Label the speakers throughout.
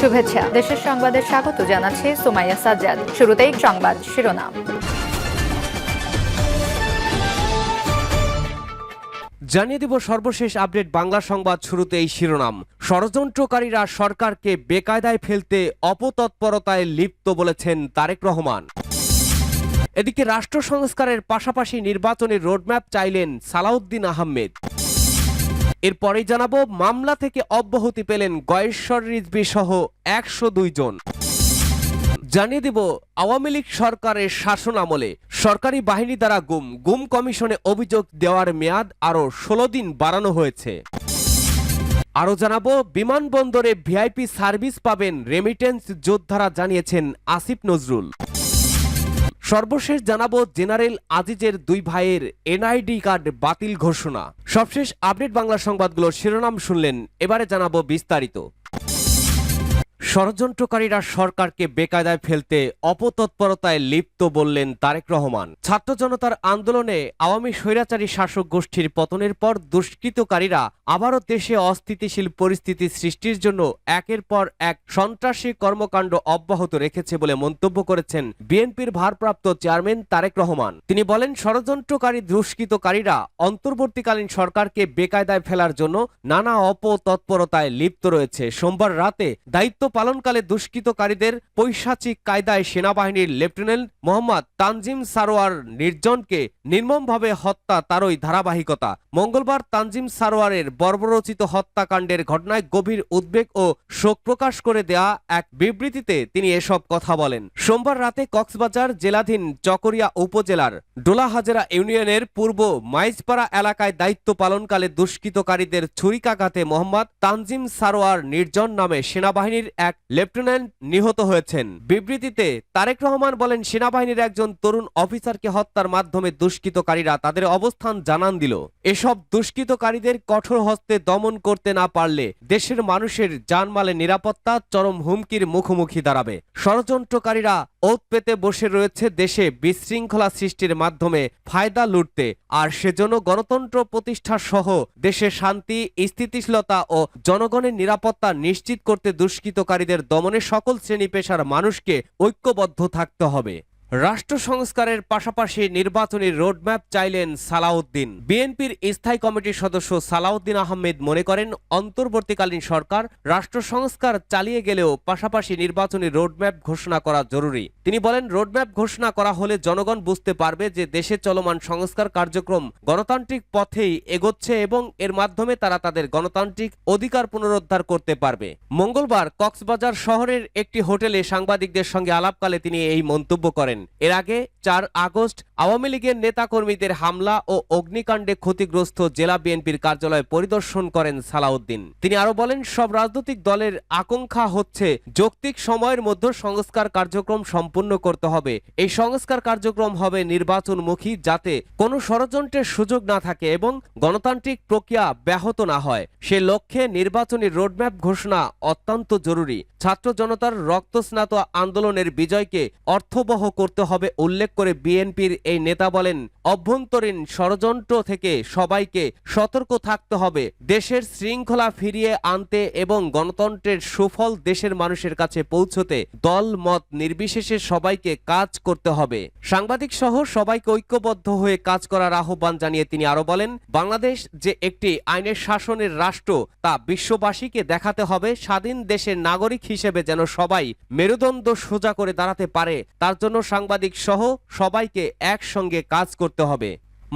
Speaker 1: শুভেচ্ছা। দেশের সংবাদে স্বাগত জানাচ্ছি সুমাইয়া সাজ্জাদ। শুরুতেই সংবাদ শিরোনাম।
Speaker 2: জানিয়ে দেব সর্বশেষ আপডেট বাংলা সংবাদ। শুরুতে এই শিরোনাম। ষড়যন্ত্রকারীরা সরকারকে বেকায়দায় ফেলতে অপতৎপরতায় লিপ্ত বলেছেন তারেক রহমান। এদিকে রাষ্ট্র সংস্কারের পাশাপাশি নির্বাচনের রোডম্যাপ চাইলেন সালাউদ্দিন আহমেদ। এরপরেই জানাবো, মামলা থেকে অব্যাহতি পেলেন গয়েশ্বর রিজভী সহ ১০২ জন। জানিয়ে দেব, আওয়ামী লীগ সরকারের শাসন আমলে সরকারি বাহিনী দ্বারা গুম কমিশনে অভিযোগ দেওয়ার মেয়াদ আরও ১৬ দিন বাড়ানো হয়েছে। আরও জানাবো, বিমানবন্দরে ভিআইপি সার্ভিস পাবেন রেমিটেন্স যোদ্ধারা, জানিয়েছেন আসিফ নজরুল। সর্বশেষ জানাবো, জেনারেল আজিজের ২ ভাইয়ের এনআইডি কার্ড বাতিল ঘোষণা। সবশেষ আপডেট বাংলা সংবাদগুলোর শিরোনাম শুনলেন, এবারে জানাবো বিস্তারিত। ষড়যন্ত্রকারীরা সরকারকে বেকায়দায় ফেলতে অপতৎপরতায় লিপ্ত বললেন তারেক রহমান। ছাত্র জনতার আন্দোলনে আওয়ামী স্বৈরাচারী শাসক গোষ্ঠীর পতনের পর দুষ্কৃতকারীরা আবারও দেশে অস্থিতিশীল পরিস্থিতি সৃষ্টির জন্য একের পর এক সন্ত্রাসী কর্মকাণ্ড অব্যাহত রেখেছে বলে মন্তব্য করেছেন বিএনপির ভারপ্রাপ্ত চেয়ারম্যান তারেক রহমান। তিনি বলেন, ষড়যন্ত্রকারী দুষ্কৃতকারীরা অন্তর্বর্তীকালীন সরকারকে বেকায়দায় ফেলার জন্য নানা অপতৎপরতায় লিপ্ত রয়েছে। সোমবার রাতে দায়িত্ব পালনকালে দুষ্কৃতকারীদের পৈশাচিক কায়দায় সেনাবাহিনীর লেফটেন্যান্ট মোহাম্মদ তানজিম সারোয়ার নির্জনকে নির্মমভাবে হত্যা তারই ধারাবাহিকতা। মঙ্গলবার তানজিম সারোয়ারের বর্বরোচিত হত্যাকাণ্ডের ঘটনায় গভীর উদ্বেগ ও শোক প্রকাশ করে দেয়া এক বিবৃতিতে তিনি এসব কথা বলেন। সোমবার রাতে কক্সবাজার জেলাধীন চকরিয়া উপজেলার ডোলাহাজরা ইউনিয়নের পূর্ব মাইজপাড়া এলাকায় দায়িত্ব পালনকালে দুষ্কৃতকারীদের ছুরিকাঘাতে মোহাম্মদ তানজিম সারোয়ার নির্জন নামে সেনাবাহিনীর এক লেফটেন্যান্ট নিহত হয়েছেন। বিবৃতিতে তারেক রহমান বলেন, সেনাবাহিনীর একজন তরুণ অফিসারকে হত্যার মাধ্যমে দুষ্কৃতকারীরা তাদের অবস্থান জানান দিল। এসব দুষ্কৃতকারীদের কঠোর হস্তে দমন করতে না পারলে দেশের মানুষের জানমালের নিরাপত্তা চরম হুমকির মুখোমুখি দাঁড়াবে। ষড়যন্ত্রকারীরা ওত পেতে বসে রয়েছে দেশে বিশৃঙ্খলা সৃষ্টির মাধ্যমে ফায়দা লুটতে, আর সেজন্য গণতন্ত্র প্রতিষ্ঠা সহ দেশে শান্তি, স্থিতিশীলতা ও জনগণের নিরাপত্তা নিশ্চিত করতে দুষ্কৃতকারীদের দমনে সকল শ্রেণী পেশার মানুষকে ঐক্যবদ্ধ থাকতে হবে। রাষ্ট্র সংস্কারের পাশাপাশি নির্বাচনী রোডম্যাপ চাইলেন সালাউদ্দিন। বিএনপির স্থায়ী কমিটির সদস্য সালাউদ্দিন আহমেদ মনে করেন, অন্তর্বর্তীকালীন সরকার রাষ্ট্র সংস্কার চালিয়ে গেলেও পাশাপাশি নির্বাচনী রোডম্যাপ ঘোষণা করা জরুরি। তিনি বলেন, রোডম্যাপ ঘোষণা করা হলে জনগণ বুঝতে পারবে যে দেশে চলমান সংস্কার কার্যক্রম গণতান্ত্রিক পথেই এগোচ্ছে এবং এর মাধ্যমে তারা তাদের গণতান্ত্রিক অধিকার পুনরুদ্ধার করতে পারবে। মঙ্গলবার কক্সবাজার শহরের একটি হোটেলে সাংবাদিকদের সঙ্গে আলাপকালে তিনি এই মন্তব্য করেন। এর আগে ৪ আগস্ট আওয়ামী লীগের নেতাকর্মীদের হামলা ও অগ্নিকাণ্ডে ক্ষতিগ্রস্ত জেলা বিএনপির কার্যালয় পরিদর্শন করেন সালাউদ্দিন। তিনি আরো বলেন, সব রাজনৈতিক দলের আকাঙ্ক্ষা হচ্ছে যৌক্তিক সময়ের মধ্যে সংস্কার কার্যক্রম সম্পূর্ণ করতে হবে। এই সংস্কার কার্যক্রম হবে নির্বাচনমুখী, যাতে কোনো ষড়যন্ত্রের সুযোগ না থাকে এবং গণতান্ত্রিক প্রক্রিয়া ব্যাহত না হয়। সে লক্ষ্যে নির্বাচনী রোডম্যাপ ঘোষণা অত্যন্ত জরুরি। ছাত্র জনতার রক্তস্নাত আন্দোলনের বিজয়কে অর্থবহ করতে হবে উল্লেখ করে বিএনপির এই নেতা বলেন, অভ্যন্তরীণ ষড়যন্ত্র থেকে সবাইকে সতর্ক থাকতে হবে। দেশের শৃঙ্খলা ফিরিয়ে আনতে এবং গণতন্ত্রের সুফল দেশের মানুষের কাছে পৌঁছতে দল মত নির্বিশেষে সবাইকে কাজ করতে হবে। সাংবাদিক সহ সবাইকে ঐক্যবদ্ধ হয়ে কাজ করার আহ্বান জানিয়ে তিনি আরো বলেন, বাংলাদেশ যে একটি আইনের শাসনের রাষ্ট্র তা বিশ্ববাসীকে দেখাতে হবে। স্বাধীন দেশের নাগরিক হিসেবে যেন সবাই মেরুদণ্ড সোজা করে দাঁড়াতে পারে, তার জন্য সাংবাদিক সহ সবাইকে একসঙ্গে কাজ করতে হবে।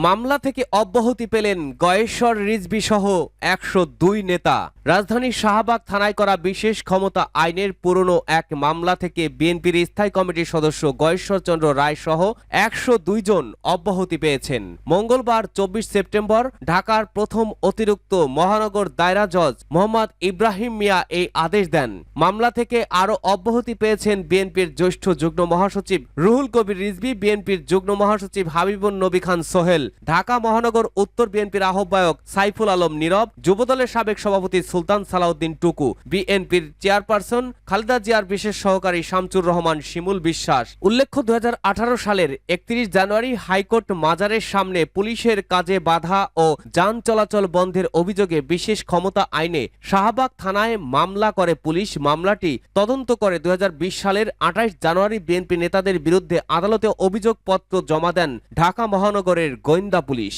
Speaker 2: মামলা থেকে অব্যাহতি পেলেন গয়েশ্বর রিজভী সহ ১০২ নেতা। রাজধানীর শাহবাগ থানায় করা বিশেষ ক্ষমতা আইনের পুরনো এক মামলা থেকে বিএনপির স্থায়ী কমিটির সদস্য গয়েশ্বর চন্দ্র রায় সহ ১০২ জন অব্যাহতি পেয়েছেন। মঙ্গলবার ২৪ সেপ্টেম্বর ঢাকার প্রথম অতিরিক্ত মহানগর দায়রা জজ মোহাম্মদ ইব্রাহিম মিয়া এই আদেশ দেন। মামলা থেকে আরও অব্যাহতি পেয়েছেন বিএনপির জ্যেষ্ঠ যুগ্ম মহাসচিব রুহুল কবির রিজভী, বিএনপির যুগ্ম মহাসচিব হাবিবুন নবী খান সোহেল, ঢাকা মহানগর উত্তর বিএনপির আহ্বায়ক সাইফুল আলম নীরব, যুবদলের সাবেক সভাপতি সুলতান সালাউদ্দিন টুকু, বিএনপির চেয়ারপারসন খালেদা জিয়ার বিশেষ সহকারী শামসুর রহমান শিমুল বিশ্বাস। উল্লেখ্য 2018 সালের 31 জানুয়ারি হাইকোর্ট মাজারের সামনে পুলিশের কাজে বাধা ও যান চলাচল বন্ধের অভিযোগে বিশেষ ক্ষমতা আইনে শাহবাগ থানায় মামলা করে পুলিশ। মামলাটি তদন্ত করে 2020 সালের 28 জানুয়ারি বিএনপি নেতাদের বিরুদ্ধে আদালতে অভিযোগপত্র জমা দেন ঢাকা মহানগরের গোয়েন্দা পুলিশ।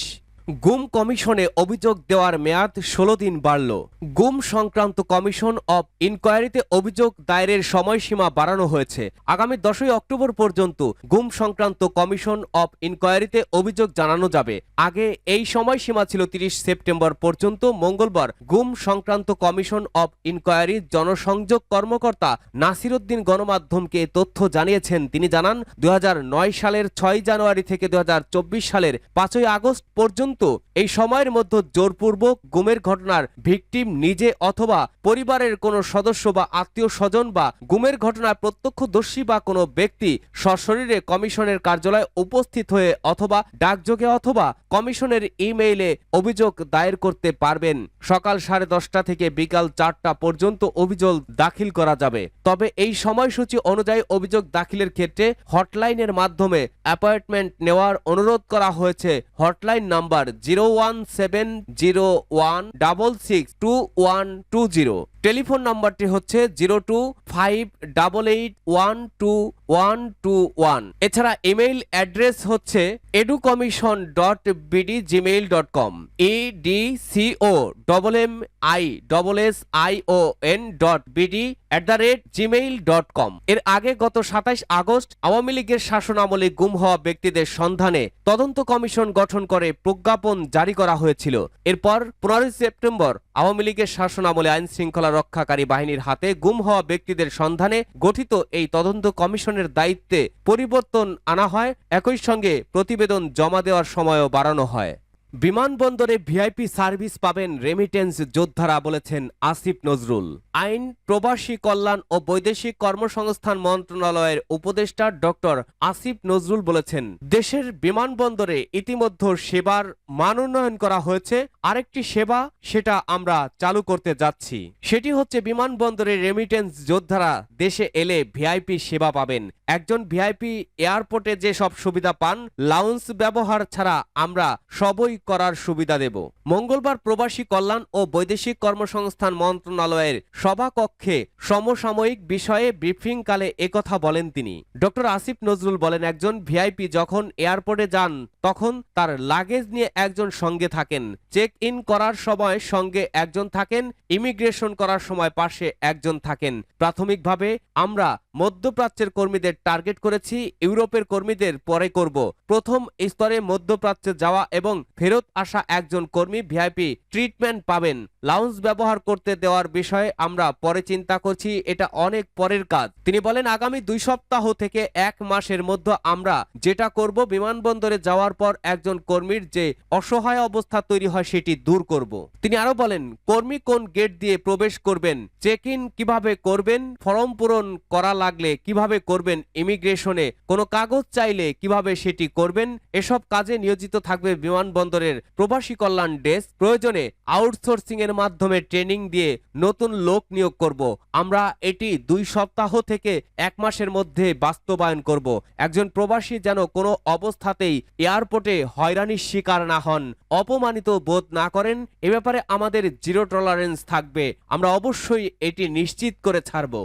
Speaker 2: গুম কমিশনে অভিযোগ দেওয়ার মেয়াদ 16 দিন বাড়ল। গুম সংক্রান্ত কমিশন অব ইনকোয়ারিতে অভিযোগ দায়েরের সময়সীমা বাড়ানো হয়েছে। আগামী 10 অক্টোবর পর্যন্ত গুম সংক্রান্ত কমিশন অব ইনকোয়ারিতে অভিযোগ জানানো যাবে। আগে এই সময়সীমা ছিল 30 সেপ্টেম্বর পর্যন্ত। মঙ্গলবার গুম সংক্রান্ত কমিশন অব ইনকোয়ারির জনসংযোগ কর্মকর্তা নাসির উদ্দিন গণমাধ্যমকে তথ্য জানিয়েছেন। তিনি জানান, 2009 সালের 6 জানুয়ারি থেকে 2024 সালের 5 আগস্ট পর্যন্ত এই সময়ের মধ্যে জোরপূর্বক গুমের ঘটনার ভিকটিম নিজে অথবা পরিবারের কোনো সদস্য বা আত্মীয় স্বজন বা গুমের ঘটনার প্রত্যক্ষদর্শী বা কোনো ব্যক্তি সশরীরে কমিশনের কার্যালয়ে উপস্থিত হয়ে অথবা ডাকযোগে অথবা কমিশনের ইমেইলে অভিযোগ দায়ের করতে পারবেন। সকাল 10:30 থেকে বিকাল 4টা পর্যন্ত অভিযোগ দাখিল করা যাবে। তবে এই সময়সূচি অনুযায়ী অভিযোগ দাখিলের ক্ষেত্রে হটলাইনের মাধ্যমে অ্যাপয়েন্টমেন্ট নেওয়ার অনুরোধ করা হয়েছে। Hotline number 01701662120। টেলিফোন নাম্বারটি হচ্ছে 02588812121। এছাড়া ইমেইল অ্যাড্রেস হচ্ছে educommission.bd@gmail.com edcommission.bd@gmail.com। এর আগে গত 27 আগস্ট আওয়ামী লীগের শাসনামলে গুম হওয়া ব্যক্তিদের সন্ধানে তদন্ত কমিশন গঠন করে প্রজ্ঞাপন জারি করা হয়েছিল। এরপর 15 সেপ্টেম্বর আওয়ামী লীগের শাসনামলে আইন শৃঙ্খলা রক্ষাকারী বাহিনীর হাতে গুম হওয়া ব্যক্তিদের সন্ধানে গঠিত এই তদন্ত কমিশনের দায়িত্বে পরিবর্তন আনা হয়। একই সঙ্গে প্রতিবেদন জমা দেওয়ার সময়ও বাড়ানো হয়। বিমানবন্দরে ভিআইপি সার্ভিস পাবেন রেমিটেন্স যোদ্ধারা, বলেছেন আসিফ নজরুল। আইন, প্রবাসী কল্যাণ ও বৈদেশিক কর্মসংস্থান মন্ত্রণালয়ের উপদেষ্টা ডক্টর আসিফ নজরুল বলেছেন, দেশের বিমানবন্দরে ইতিমধ্যে সেবার মান উন্নয়ন করা হয়েছে। আরেকটি সেবা, সেটা আমরা চালু করতে যাচ্ছি। সেটি হচ্ছে বিমানবন্দরে রেমিটেন্স যোদ্ধারা দেশে এলে ভিআইপি সেবা পাবেন। একজন ভিআইপি এয়ারপোর্টে যে সব সুবিধা পান, লাউঞ্জ ব্যবহার ছাড়া আমরা সবই করার সুবিধা দেব। মঙ্গলবার প্রবাসী কল্যাণ ও বৈদেশিক কর্মসংস্থান মন্ত্রণালয়ের সভাকক্ষে সমসাময়িক বিষয়ে ব্রিফিংকালে একথা বলেন তিনি। ডক্টর আসিফ নজরুল বলেন, একজন ভিআইপি যখন এয়ারপোর্টে যান তখন তার লাগেজ নিয়ে একজন সঙ্গে থাকেন। চেক ইন করার সময় সঙ্গে একজন থাকেন, ইমিগ্রেশন করার সময় পাশে একজন থাকেন। প্রাথমিকভাবে আমরা মধ্যপ্রাচ্যের কর্মীদের টার্গেট করেছি, ইউরোপের কর্মীদের পরে করব। প্রথম স্তরে মধ্যপ্রাচ্যে যাওয়া এবং ফেরত আসা একজন কর্মী ভিআইপি ট্রিটমেন্ট পাবেন। লাউঞ্জ ব্যবহার করতে দেওয়ার বিষয়ে আমরা পরে চিন্তা করছি, এটা অনেক পরের কাজ। তিনি বলেন, আগামী 2 সপ্তাহ থেকে 1 মাসের মধ্যে আমরা যেটা করব, বিমানবন্দরে যাওয়ার পর একজন কর্মীর যে অসহায় অবস্থা তৈরি হয় সেটি দূর করব। তিনি আরো বলেন, কর্মী কোন গেট দিয়ে প্রবেশ করবেন, চেক ইন কিভাবে করবেন, ফর্ম পূরণ করা লাগলে কিভাবে করবেন, ইমিগ্রেশনে কোনো কাগজ চাইলে কিভাবে সেটি করবেন, এসব কাজে নিয়োজিত থাকবে বিমানবন্দরের প্রবাসী কল্যাণ ডেস্ক। প্রয়োজনে আউটসোর্সিং এর মাধ্যমে ট্রেনিং দিয়ে নতুন লোক নিয়োগ করব। আমরা এটি 2 সপ্তাহ থেকে 1 মাসের মধ্যে বাস্তবায়ন করব। একজন প্রবাসী যেন কোনো অবস্থাতেই এয়ারপোর্টে হয়রানির শিকার না হন, অপমানিত বোধ না করেন, এ ব্যাপারে আমাদের জিরো টলারেন্স থাকবে। আমরা অবশ্যই এটি নিশ্চিত করে ছাড়ব।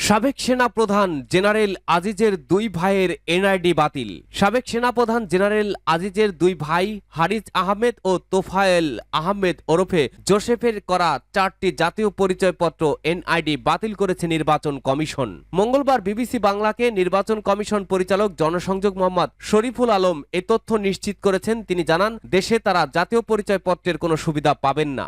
Speaker 2: সাবেক সেনাপ্রধান জেনারেল আজিজের 2 ভাইয়ের এনআইডি বাতিল। সাবেক সেনাপ্রধান জেনারেল আজিজের 2 ভাই হারিস আহমেদ ও তোফায়েল আহমেদ ওরফে জোসেফের করা 4টি জাতীয় পরিচয়পত্র এনআইডি বাতিল করেছে নির্বাচন কমিশন। মঙ্গলবার বিবিসি বাংলাকে নির্বাচন কমিশন পরিচালক জনসংযোগ মোহাম্মদ শরীফুল আলম এ তথ্য নিশ্চিত করেছেন। তিনি জানান, দেশে তারা জাতীয় পরিচয়পত্রের কোনো সুবিধা পাবেন না।